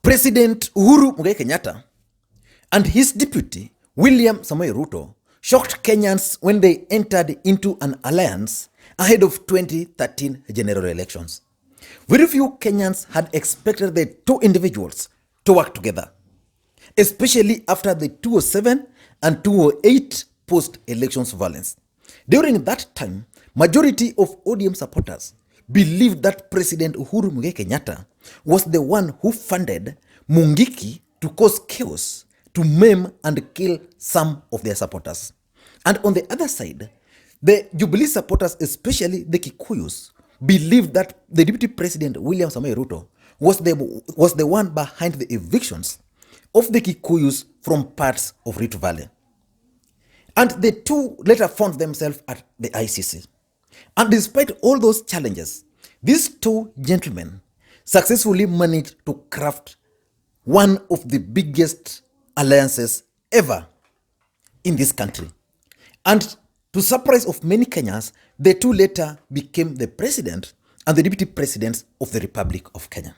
President Uhuru Kenyatta and his deputy William Samoei Ruto shocked Kenyans when they entered into an alliance ahead of 2013 general elections. Very few Kenyans had expected the two individuals to work together, especially after the 2007 and 2008 post-elections violence. During that time, majority of ODM supporters believed that President Uhuru Kenyatta was the one who funded Mungiki to cause chaos, to maim and kill some of their supporters. And on the other side, the Jubilee supporters, especially the Kikuyus, believed that the Deputy President William Samoei Ruto was the one behind the evictions of the Kikuyus from parts of Rift Valley. And the two later found themselves at the ICC. And despite all those challenges, these two gentlemen successfully managed to craft one of the biggest alliances ever in this country. And to surprise of many Kenyans, the two later became the president and the deputy presidents of the Republic of Kenya.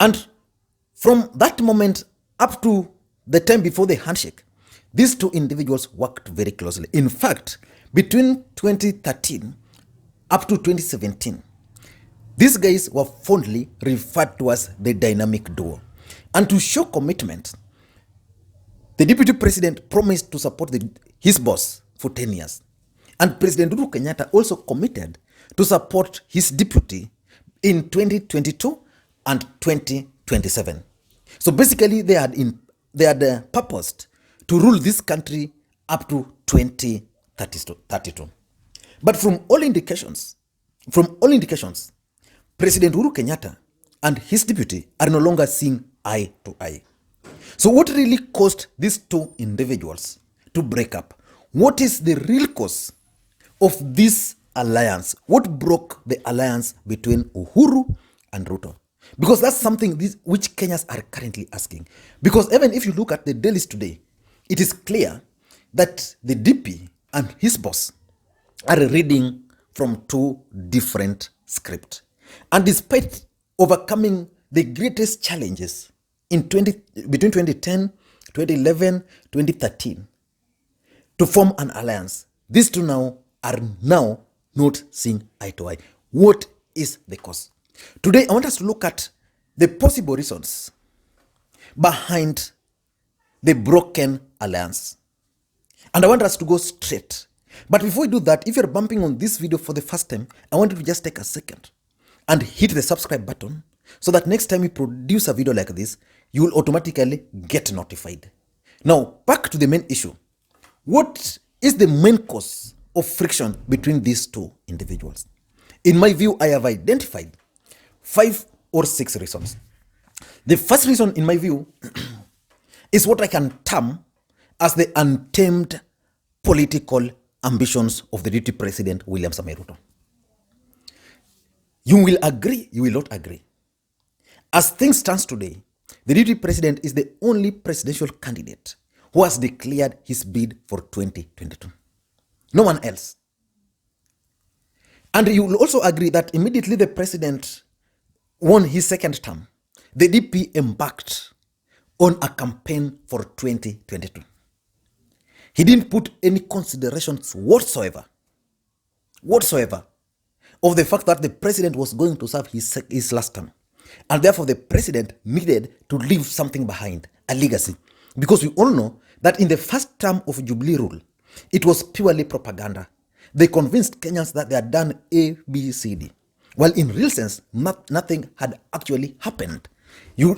And from that moment up to the time before the handshake, these two individuals worked very closely. In fact, between 2013 up to 2017, these guys were fondly referred to as the dynamic duo. And to show commitment, the deputy president promised to support his boss for 10 years. And President Uhuru Kenyatta also committed to support his deputy in 2022 and 2027. So basically, they had purposed to rule this country up to 2032. But from all indications, President Uhuru Kenyatta and his deputy are no longer seeing eye to eye. So what really caused these two individuals to break up? What is the real cause of this alliance? What broke the alliance between Uhuru and Ruto? Because that's something which Kenyans are currently asking. Because even if you look at the dailies today, it is clear that the DP and his boss are reading from two different scripts. And despite overcoming the greatest challenges between 2010, 2011, 2013 to form an alliance, these two are now not seeing eye to eye. What is the cause? Today, I want us to look at the possible reasons behind the broken alliance. And I want us to go straight. But before we do that, if you're bumping on this video for the first time, I want you to just take a second and hit the subscribe button so that next time we produce a video like this, you will automatically get notified. Now, back to the main issue. What is the main cause of friction between these two individuals? In my view, I have identified 5 or 6 reasons. The first reason, in my view, is what I can term as the untamed political ambitions of the deputy president, William Samoei Ruto. You will agree, you will not agree. As things stand today, the deputy president is the only presidential candidate who has declared his bid for 2022. No one else. And you will also agree that immediately the president won his second term, the DP embarked on a campaign for 2022. He didn't put any considerations whatsoever of the fact that the president was going to serve his last term. And therefore, the president needed to leave something behind, a legacy. Because we all know that in the first term of Jubilee rule, it was purely propaganda. They convinced Kenyans that they had done A, B, C, D. While in real sense, nothing had actually happened. You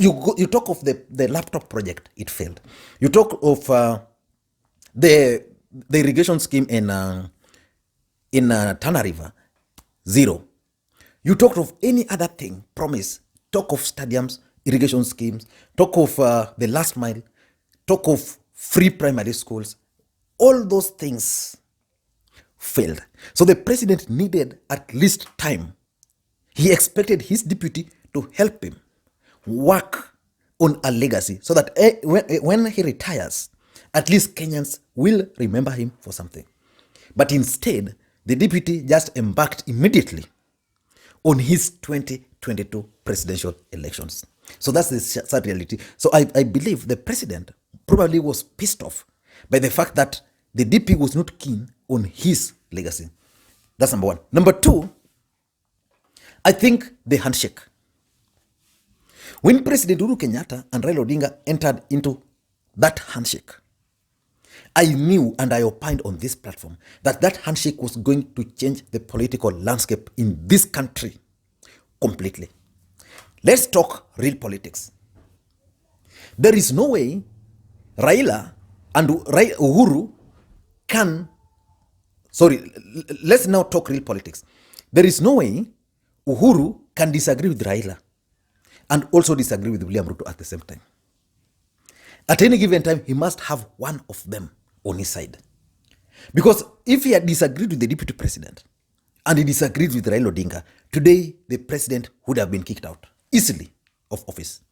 talk of the laptop project, it failed. You talk of the irrigation scheme in Tana River, zero. You talk of any other thing, promise, talk of stadiums, irrigation schemes, talk of the last mile, talk of free primary schools. All those things failed. So the president needed at least time. He expected his deputy to help him work on a legacy so that when he retires, at least Kenyans will remember him for something. But instead, the deputy just embarked immediately on his 2022 presidential elections. So that's the sad reality. So I believe the president probably was pissed off by the fact that the DP was not keen on his legacy. That's number one. Number two, I think the handshake. When President Uhuru Kenyatta and Raila Odinga entered into that handshake, I knew and I opined on this platform that that handshake was going to change the political landscape in this country completely. Let's talk real politics. There is no way Raila and Uhuru can, let's now talk real politics. There is no way Uhuru can disagree with Raila and also disagree with William Ruto at the same time. At any given time, he must have one of them on his side. Because if he had disagreed with the deputy president and he disagreed with Raila Odinga, today the president would have been kicked out easily of office.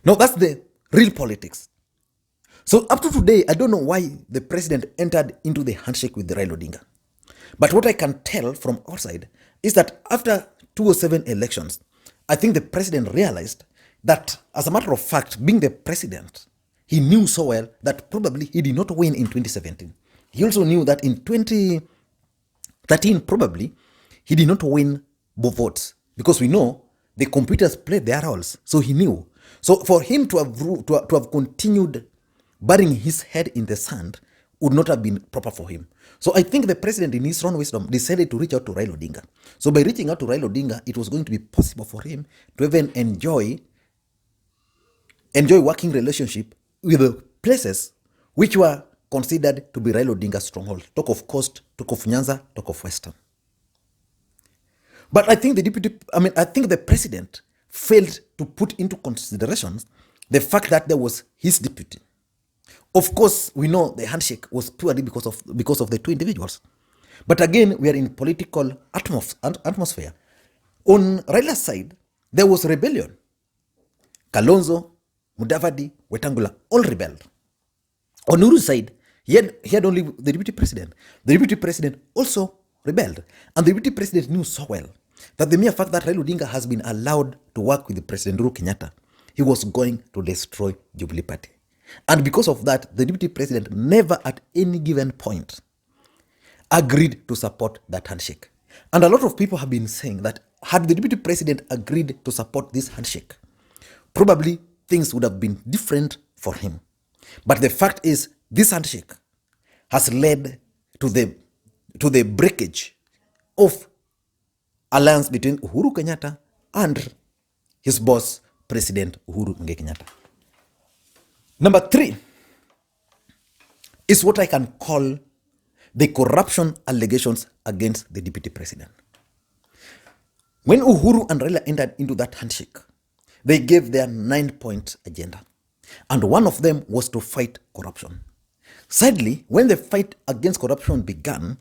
Now that's the real politics. So up to today, I don't know why the president entered into the handshake with Raila Odinga. But what I can tell from outside is that after 2007 elections, I think the president realized that, as a matter of fact, being the president, he knew so well that probably he did not win in 2017. He also knew that in 2013, probably, he did not win both votes, because we know the computers played their roles. So he knew. So for him to have continued burying his head in the sand would not have been proper for him. So I think the president, in his own wisdom, decided to reach out to Raila Odinga. So by reaching out to Raila Odinga, it was going to be possible for him to even enjoy working relationship with the places which were considered to be Raila Odinga's stronghold. Talk of Coast, talk of Nyanza, talk of Western. But I think the president failed to put into consideration the fact that there was his deputy. Of course, we know the handshake was purely because of the two individuals. But again, we are in political atmosphere. On Raila's side, there was rebellion. Kalonzo, Mudavadi, Wetangula, all rebelled. On Uhuru's side, he had only the deputy president. The deputy president also rebelled. And the deputy president knew so well that the mere fact that Raila Odinga has been allowed to work with the President Uhuru Kenyatta, he was going to destroy Jubilee Party. And because of that, the deputy president never at any given point agreed to support that handshake. And a lot of people have been saying that had the deputy president agreed to support this handshake, probably things would have been different for him. But the fact is, this handshake has led to the breakage of alliance between Uhuru Kenyatta and his boss, President Uhuru Kenyatta. Number 3 is what I can call the corruption allegations against the deputy president. When Uhuru and Raila entered into that handshake, they gave their 9-point agenda. And one of them was to fight corruption. Sadly, when the fight against corruption began,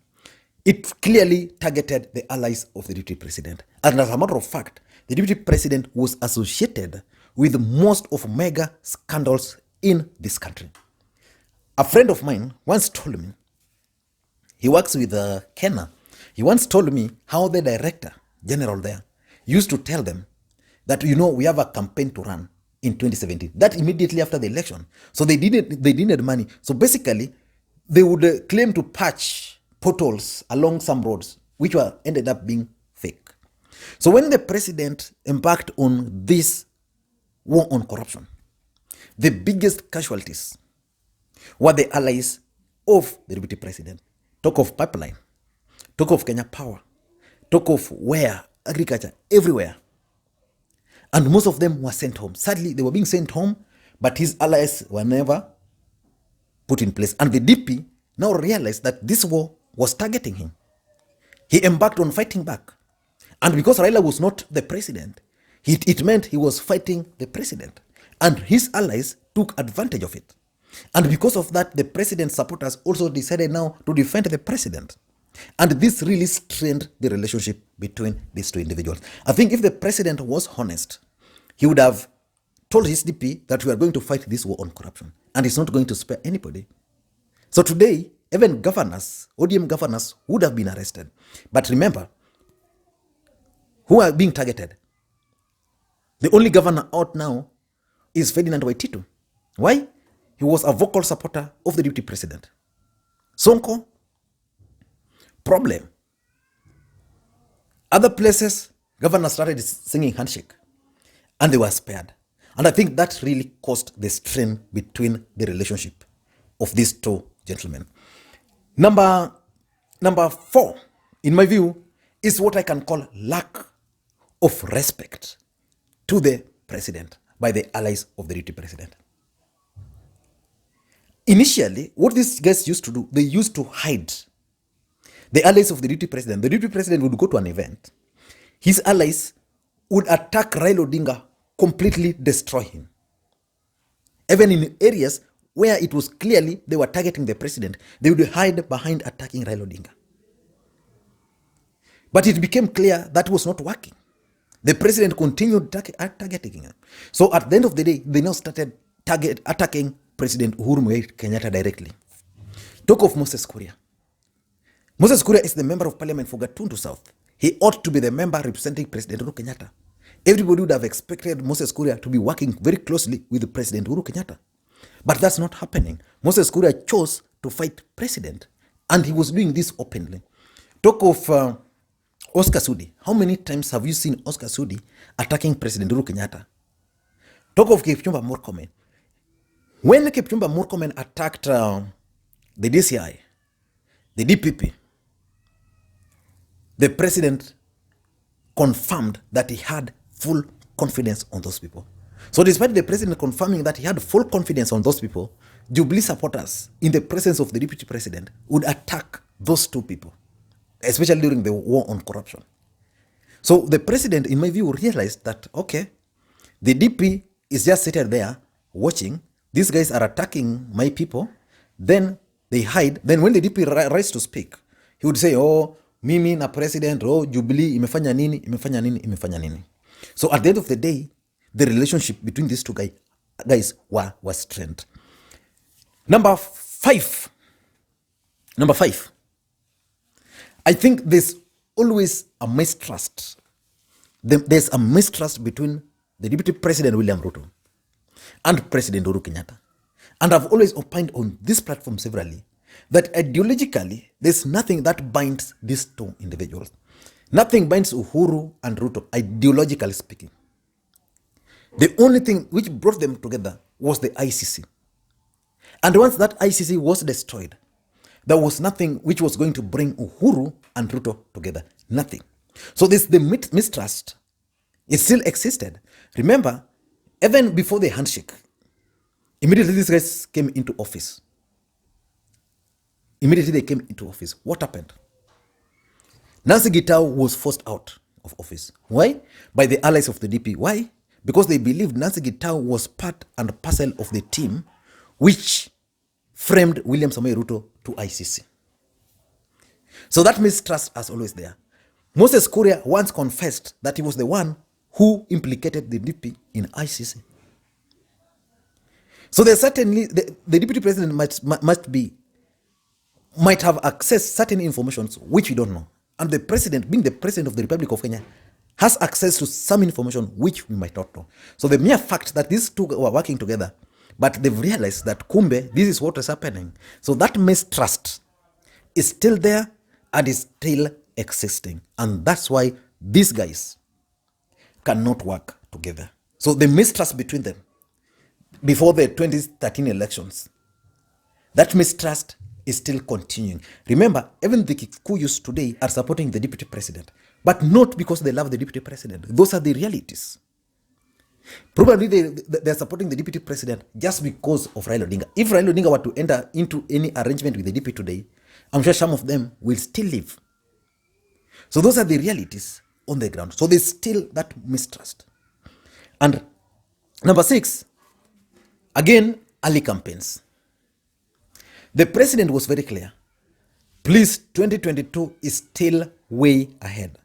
it clearly targeted the allies of the deputy president. And as a matter of fact, the deputy president was associated with most of mega scandals in this country. A friend of mine once told me, he works with Kenyan, he once told me how the director general there used to tell them that, we have a campaign to run in 2017. That immediately after the election. So they needed money. So basically, they would claim to patch potholes along some roads, which ended up being fake. So when the president embarked on this war on corruption, the biggest casualties were the allies of the deputy president. Talk of pipeline, talk of Kenya Power, talk of agriculture, everywhere. And most of them were sent home. Sadly, they were being sent home, but his allies were never put in place. And the DP now realized that this war was targeting him. He embarked on fighting back. And because Raila was not the president, it meant he was fighting the president. And his allies took advantage of it. And because of that, the president's supporters also decided now to defend the president. And this really strained the relationship between these two individuals. I think if the president was honest, he would have told his DP that we are going to fight this war on corruption. And it's not going to spare anybody. So today, even governors, ODM governors would have been arrested. But remember, who are being targeted? The only governor out now is Ferdinand Waititu. Why? He was a vocal supporter of the deputy president. Sonko, problem. Other places, governors started singing Handshake, and they were spared. And I think that really caused the strain between the relationship of these two gentlemen. Number 4, in my view, is what I can call lack of respect to the president by the allies of the deputy president. Initially, what these guys used to do, they used to hide the allies of the deputy president. The deputy president would go to an event. His allies would attack Raila Odinga, completely destroy him. Even in areas where it was clearly they were targeting the president, they would hide behind attacking Raila Odinga. But it became clear that was not working. The president continued targeting him. So at the end of the day, they now started attacking President Uhuru Kenyatta directly. Talk of Moses Kuria. Moses Kuria is the member of parliament for Gatundu South. He ought to be the member representing President Uhuru Kenyatta. Everybody would have expected Moses Kuria to be working very closely with the President Uhuru Kenyatta. But that's not happening. Moses Kuria chose to fight president, and he was doing this openly. Talk of Oscar Sudi. How many times have you seen Oscar Sudi attacking President Uhuru Kenyatta? Talk of Kipchumba Murkomen. When Kipchumba Murkomen attacked the DCI, the DPP, the president confirmed that he had full confidence on those people. So despite the president confirming that he had full confidence on those people, Jubilee supporters, in the presence of the deputy president, would attack those two people, especially during the war on corruption. So the president, in my view, realized that, okay, the DP is just sitting there watching. These guys are attacking my people. Then they hide. Then when the DP rise to speak, he would say, oh, mimi na president, oh, Jubilee, imefanya nini, imefanya nini, imefanya nini. So at the end of the day, the relationship between these two guys was strained. Number five. I think there's always a mistrust. There's a mistrust between the Deputy President William Ruto and President Uhuru Kenyatta. And I've always opined on this platform severally that ideologically, there's nothing that binds these two individuals. Nothing binds Uhuru and Ruto, ideologically speaking. The only thing which brought them together was the ICC. And once that ICC was destroyed, there was nothing which was going to bring Uhuru and Ruto together. Nothing. So the mistrust, it still existed. Remember, even before the handshake, immediately these guys came into office. Immediately they came into office. What happened? Nancy Gitau was forced out of office. Why? By the allies of the DP. Why? Because they believed Nancy Gitau was part and parcel of the team which framed William Samoei Ruto to ICC. So that mistrust is always there. Moses Kuria once confessed that he was the one who implicated the DP in ICC. So there's certainly, the deputy president might have accessed certain information which we don't know. And the president, being the president of the Republic of Kenya, has access to some information which we might not know. So the mere fact that these two were working together, but they've realized that kumbe, this is what is happening. So that mistrust is still there and is still existing. And that's why these guys cannot work together. So the mistrust between them before the 2013 elections, that mistrust is still continuing. Remember, even the Kikuyus today are supporting the deputy president, but not because they love the deputy president. Those are the realities. Probably they're supporting the deputy president just because of Raila Odinga. If Raila Odinga were to enter into any arrangement with the DP today, I'm sure some of them will still live. So those are the realities on the ground. So there's still that mistrust. And number 6, again, early campaigns. The president was very clear. Please, 2022 is still way ahead.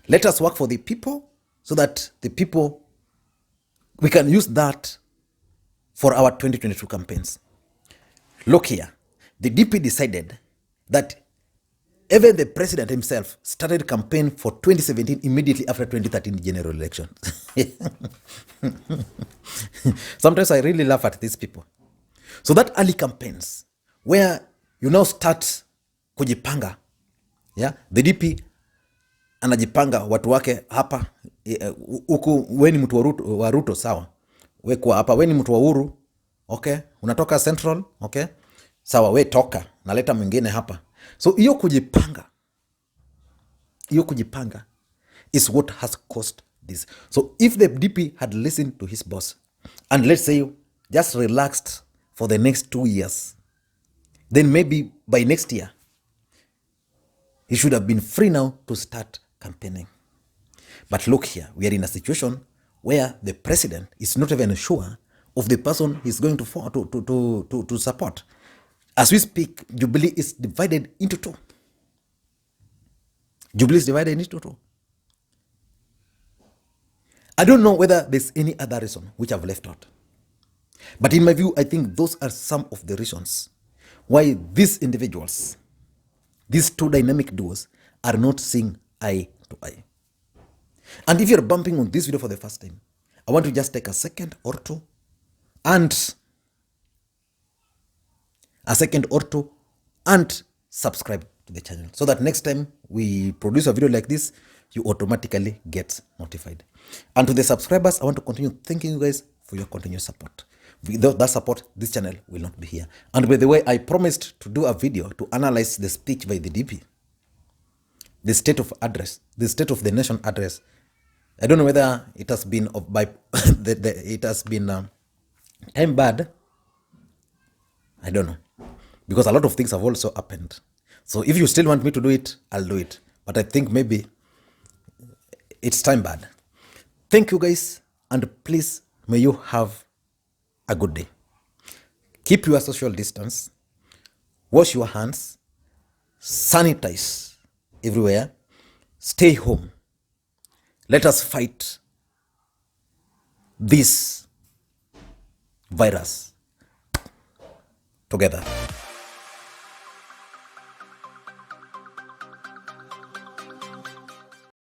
Let us work for the people so that the people, we can use that for our 2022 campaigns. Look here, the DP decided that Even the president himself started campaign for 2017 immediately after 2013 general election. Sometimes I really laugh at these people. So that early campaigns where you now start kujipanga, yeah, the DP anajipanga watu wake hapa huku, we ni mtu wa Ruto, sawa, we kwa hapa, we ni mtu wa Uhuru, okay, unatoka Central, okay, sawa, we toka, naleta mwingine hapa. So hiyo kujipanga is what has caused this. So if the DP had listened to his boss and let's say just relaxed for the next 2 years, then maybe by next year he should have been free now to start campaigning. But look here, we are in a situation where the president is not even sure of the person he's going to support. As we speak, Jubilee is divided into two. I don't know whether there's any other reason which I've left out. But in my view, I think those are some of the reasons why these individuals, these two dynamic duos, are not seeing eye to eye. And if you're bumping on this video for the first time, I want to just take a second or two and subscribe to the channel so that next time we produce a video like this, you automatically get notified. And to the subscribers, I want to continue thanking you guys for your continued support. Without that support, this channel will not be here. And by the way, I promised to do a video to analyze the speech by the DP, the state of the nation address. I don't know whether it has been time bad. I don't know, because a lot of things have also happened. So if you still want me to do it, I'll do it. But I think maybe it's time bad. Thank you guys, and please, may you have a good day. Keep your social distance, wash your hands, sanitize everywhere, stay home. Let us fight this virus together.